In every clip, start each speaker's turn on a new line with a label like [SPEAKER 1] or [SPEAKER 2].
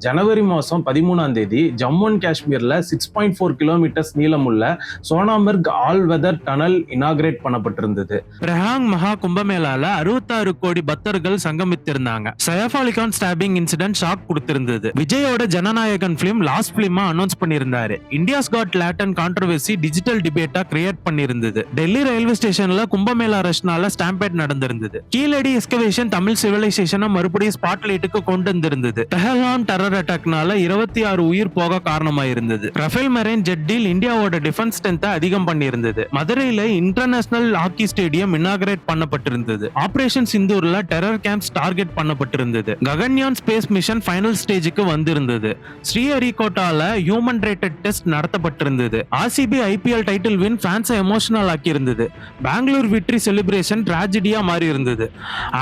[SPEAKER 1] ஜனவரி மாதம் 13ஆம் தேதி ஜம்மு அண்ட் காஷ்மீரில் 6.4 கிலோமீட்டர்ஸ் நீளமுள்ள Sonamarg all weather tunnel inaugurate பண்ணப்பட்டிருந்தது.
[SPEAKER 2] பிரஹாங் மகா கும்பமேளால 66 கோடி பக்தர்கள் சங்கமித்திருந்தாங்க. Saif Ali Khan stabbing incident shock கொடுத்திருந்தது. விஜயோட ஜனநாயகன் பிலிம் லாஸ்ட் பிலிமா அனௌன்ஸ் பண்ணியிருந்தாரு. India's got latent controversy digital டிபேட்டா கிரியேட் பண்ணியிருந்தது. டெல்லி ரயில்வே ஸ்டேஷன்ல கும்பமேளா ரஷ்னால ஸ்டாம்பேட் நடந்திருந்தது. கீழடி எஸ்கவேஷன் தமிழ் சிவிலைசேஷனை மறுபடியும் ஸ்பாட்லைட்டுக்கு கொண்டு வந்திருந்தது. பெஹல்காம் டெரர் அட்டாக்னால 26 உயிர் போக காரணமாயிருந்தது. ரஃபேல் மெரைன் ஜெட் டீல் இந்தியாவோட டிஃபென்ஸ் ஸ்ட்ரென்த்தை அதிகம் பண்ணியிருந்தது. மதுரையில இன்டர்நேஷனல் ஹாக்கி ஸ்டேடியம் இனாகிரேட் பண்ணப்பட்டிருந்தது. ஆபரேஷன் சிந்தூர்ல டெரர் கேம்ப்ஸ் டார்கெட் பண்ணப்பட்டிருந்தது. ககன்யான் ஸ்பேஸ் மிஷன் ஃபைனல் ஸ்டேஜுக்கு வந்திருந்தது. ஸ்ரீஹரிகோட்டால ஹியூமன் ரேட்டட் டெஸ்ட் நடத்தப்பட்டிருந்தது. ஆர்சிபி ஐபிஎல் டைட்டில் வின் ஃபேன்ஸை எமோஷனல் ஆக்கி இருந்தது. பெங்களூர் விக்டரி செலிப்ரேஷன் டிராஜடியா மாறி இருந்தது.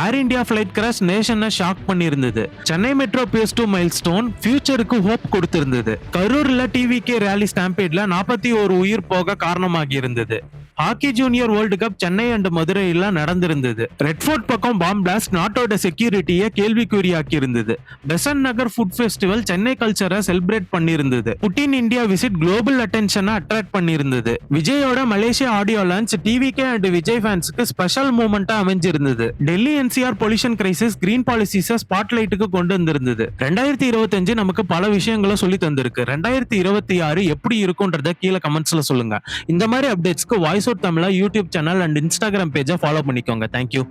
[SPEAKER 2] ஏர் இந்தியா ஃபிளைட் கிராஷ் நேஷனை ஷாக் பண்ணியிருந்தது. சென்னை மெட்ரோ பேஸ் 2 மைல்ஸ்டோன் ஃபியூச்சருக்கு ஹோப் கொடுத்திருந்தது. கரூர்ல டிவிகே ரேலி ஸ்டாம்பேட்ல 41 உயிர் போக காரணமாகி இருந்தது. Hockey junior world cup Chennai and மதுரையில நடந்திருந்தது. ரெட்ஃபோர்ட் பக்கம் பாம் பிளாஸ்ட் நாட்டோட செக்யூரிட்டியை கேள்விக்குறியாக்கி இருந்தது. பெசன்ட் நகர் ஃபுட் ஃபெஸ்டிவல் சென்னை கல்ச்சரை செலிப்ரேட் பண்ணியிருந்தது. புட்டின் இந்தியா விசிட் குளோபல் அட்டென்ஷனை அட்ராக்ட் பண்ணியிருந்தது. விஜயோட Malaysia audio launch TVK and Vijay ஃபேன்ஸுக்கு ஸ்பெஷல் மூமெண்டா அமைஞ்சிருந்தது. Delhi NCR pollution crisis green பாலிசிஸை ஸ்பாட்லைட்டுக்கு கொண்டு வந்திருந்தது. 2025 நமக்கு பல விஷயங்களை சொல்லி தந்திருக்கு. 2026 எப்படி இருக்கும்ன்றத கீழே கமெண்ட்ஸ்ல சொல்லுங்க. இந்த மாதிரி அப்டேட்ஸ்க்கு voice Tamizha YouTube channel and Instagram பேஜை ஃபாலோ பண்ணிக்கோங்க. தேங்க்யூ.